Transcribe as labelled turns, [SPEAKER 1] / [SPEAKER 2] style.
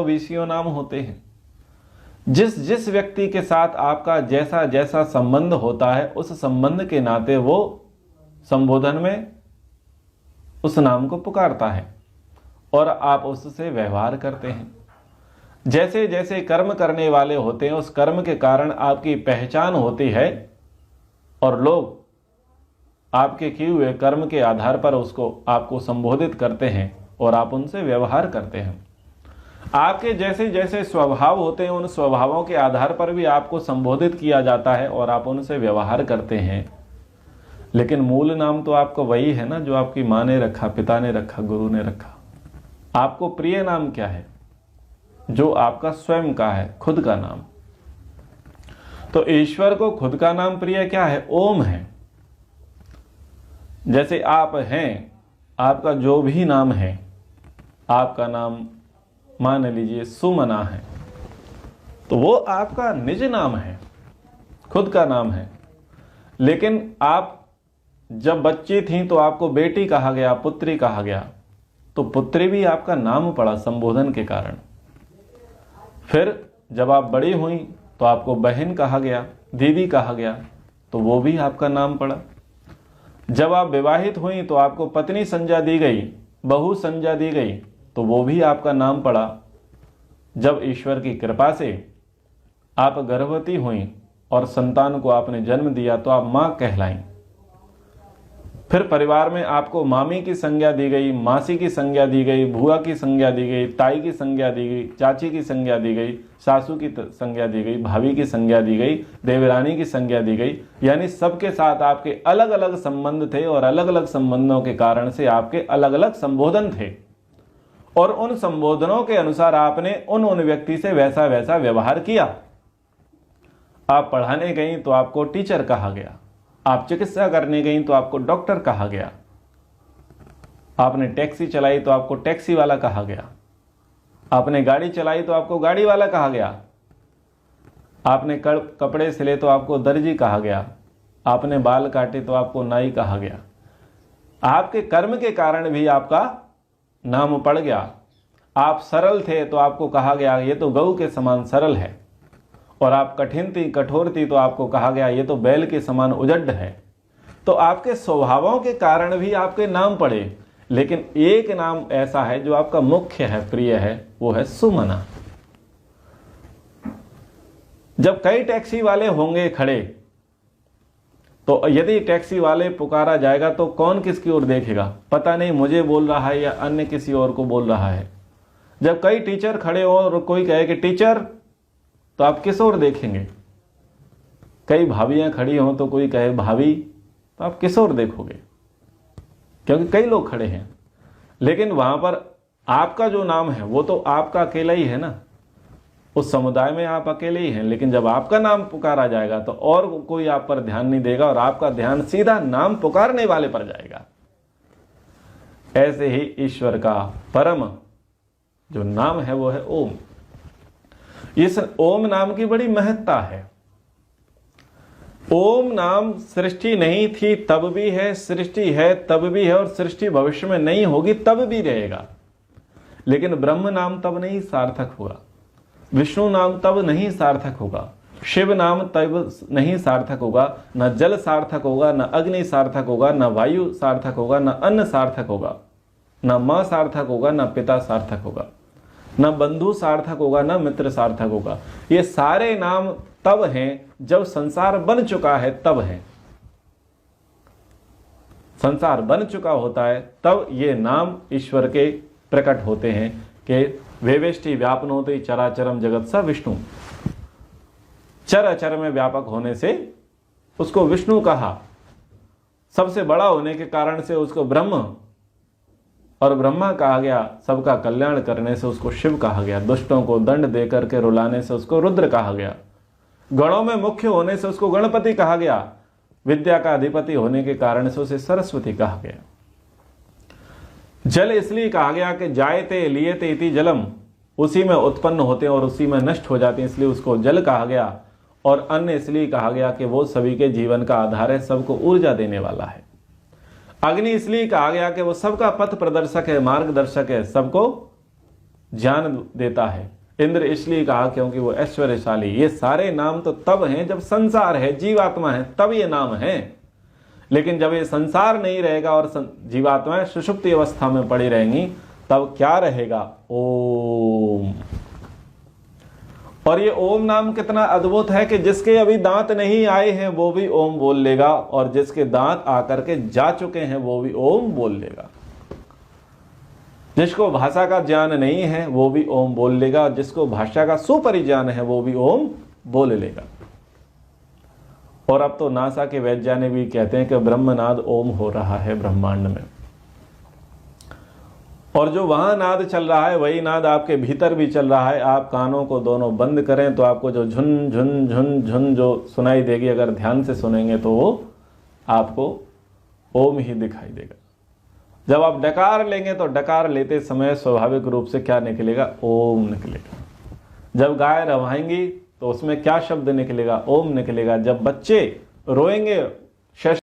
[SPEAKER 1] 20 नाम होते हैं। जिस जिस व्यक्ति के साथ आपका जैसा जैसा संबंध होता है, उस संबंध के नाते वो संबोधन में उस नाम को पुकारता है और आप उससे व्यवहार करते हैं। जैसे जैसे कर्म करने वाले होते हैं, उस कर्म के कारण आपकी पहचान होती है और लोग आपके किए हुए कर्म के आधार पर आपको संबोधित करते हैं और आप उनसे व्यवहार करते हैं। आपके जैसे जैसे स्वभाव होते हैं, उन स्वभावों के आधार पर भी आपको संबोधित किया जाता है और आप उनसे व्यवहार करते हैं। लेकिन मूल नाम तो आपका वही है ना, जो आपकी माँ ने रखा, पिता ने रखा, गुरु ने रखा। आपको प्रिय नाम क्या है? जो आपका स्वयं का है, खुद का नाम। तो ईश्वर को खुद का नाम प्रिय क्या है? ओम है। जैसे आप हैं, आपका जो भी नाम है, आपका नाम मान लीजिए सुमना है, तो वो आपका निज नाम है, खुद का नाम है। लेकिन आप जब बच्ची थी तो आपको बेटी कहा गया, पुत्री कहा गया, तो पुत्री भी आपका नाम पड़ा संबोधन के कारण। फिर जब आप बड़ी हुई तो आपको बहन कहा गया, दीदी कहा गया, तो वो भी आपका नाम पड़ा। जब आप विवाहित हुई तो आपको पत्नी संज्ञा दी गई, बहू संज्ञा दी गई, तो वो भी आपका नाम पड़ा। जब ईश्वर की कृपा से आप गर्भवती हुई और संतान को आपने जन्म दिया तो आप मां कहलाई। फिर परिवार में आपको मामी की संज्ञा दी गई, मासी की संज्ञा दी गई, बुआ की संज्ञा दी गई, ताई की संज्ञा दी गई, चाची की संज्ञा दी गई, सासू की संज्ञा दी गई, भाभी की संज्ञा दी गई, देवरानी की संज्ञा दी गई। यानी सबके साथ आपके अलग अलग संबंध थे और अलग अलग संबंधों के कारण से आपके अलग अलग संबोधन थे और उन संबोधनों के अनुसार आपने उन व्यक्ति से वैसा वैसा व्यवहार किया। आप पढ़ाने गई तो आपको टीचर कहा गया, आप चिकित्सा करने गई तो आपको डॉक्टर कहा गया, आपने टैक्सी चलाई तो आपको टैक्सी वाला कहा गया, आपने गाड़ी चलाई तो आपको गाड़ी वाला कहा गया, आपने कपड़े सिले तो आपको दर्जी कहा गया, आपने बाल काटे तो आपको नाई कहा गया। आपके कर्म के कारण भी आपका नाम पड़ गया। आप सरल थे तो आपको कहा गया ये तो गऊ के समान सरल है, और आप कठिन थी, कठोर थी, तो आपको कहा गया ये तो बैल के समान उजड्ड है। तो आपके स्वभावों के कारण भी आपके नाम पड़े। लेकिन एक नाम ऐसा है जो आपका मुख्य है, प्रिय है, वो है सुमना। जब कई टैक्सी वाले होंगे खड़े, तो यदि टैक्सी वाले पुकारा जाएगा तो कौन किसकी ओर देखेगा? पता नहीं मुझे बोल रहा है या अन्य किसी और को बोल रहा है। जब कई टीचर खड़े हो और कोई कहे कि टीचर, तो आप किस ओर देखेंगे? कई भाभियां खड़ी हों तो कोई कहे भाभी, तो आप किस ओर देखोगे? क्योंकि कई लोग खड़े हैं। लेकिन वहां पर आपका जो नाम है वो तो आपका अकेला ही है ना, उस समुदाय में आप अकेले ही हैं। लेकिन जब आपका नाम पुकारा जाएगा तो और कोई आप पर ध्यान नहीं देगा और आपका ध्यान सीधा नाम पुकारने वाले पर जाएगा। ऐसे ही ईश्वर का परम जो नाम है वो है ओम। इस ओम नाम की बड़ी महत्ता है। ओम नाम सृष्टि नहीं थी तब भी है, सृष्टि है तब भी है, और सृष्टि भविष्य में नहीं होगी तब भी रहेगा। लेकिन ब्रह्म नाम तब नहीं सार्थक होगा, विष्णु नाम तब नहीं सार्थक होगा, शिव नाम तब नहीं सार्थक होगा, न जल सार्थक होगा, न अग्नि सार्थक होगा, न वायु सार्थक होगा, न अन्न सार्थक होगा, न मां सार्थक होगा, न पिता सार्थक होगा, न बंधु सार्थक होगा, न मित्र सार्थक होगा। ये सारे नाम तब हैं जब संसार बन चुका है, तब है। संसार बन चुका होता है तब ये नाम ईश्वर के प्रकट होते हैं कि वेवेष्टि व्यापनोति चराचरम जगत स विष्णु। चर अचर में व्यापक होने से उसको विष्णु कहा। सबसे बड़ा होने के कारण से उसको ब्रह्म और ब्रह्मा कहा गया। सबका कल्याण करने से उसको शिव कहा गया। दुष्टों को दंड देकर के रुलाने से उसको रुद्र कहा गया। गणों में मुख्य होने से उसको गणपति कहा गया। विद्या का अधिपति होने के कारण से उसे सरस्वती कहा गया। जल इसलिए कहा गया कि जायते लियते इति जलम, उसी में उत्पन्न होते हैं और उसी में नष्ट हो जाते हैं, इसलिए उसको जल कहा गया। और अन्न इसलिए कहा गया कि वो सभी के जीवन का आधार है, सबको ऊर्जा देने वाला है। अग्नि इसलिए कहा गया कि वो सबका पथ प्रदर्शक है, मार्गदर्शक है, सबको ज्ञान देता है। इंद्र इसलिए कहा क्योंकि वो ऐश्वर्यशाली। ये सारे नाम तो तब हैं जब संसार है, जीवात्मा है, तब ये नाम है। लेकिन जब ये संसार नहीं रहेगा और जीवात्माएं सुषुप्ति अवस्था में पड़ी रहेंगी, तब क्या रहेगा? ओम। और ये ओम नाम कितना अद्भुत है कि जिसके अभी दांत नहीं आए हैं वो भी ओम बोल लेगा, और जिसके दांत आकर के जा चुके हैं वो भी ओम बोल लेगा। जिसको भाषा का ज्ञान नहीं है वो भी ओम बोल लेगा, जिसको भाषा का सुपरिज्ञान है वो भी ओम बोल लेगा। और अब तो नासा के वैज्ञानिक भी कहते हैं कि ब्रह्मनाद ओम हो रहा है ब्रह्मांड में, और जो वहां नाद चल रहा है वही नाद आपके भीतर भी चल रहा है। आप कानों को दोनों बंद करें तो आपको जो झुन झुन झुन झुन जो सुनाई देगी, अगर ध्यान से सुनेंगे तो वो आपको ओम ही दिखाई देगा। जब आप डकार लेंगे तो डकार लेते समय स्वाभाविक रूप से क्या निकलेगा? ओम निकलेगा। जब गाय रवाएंगी तो उसमें क्या शब्द निकलेगा? ओम निकलेगा। जब बच्चे रोएंगे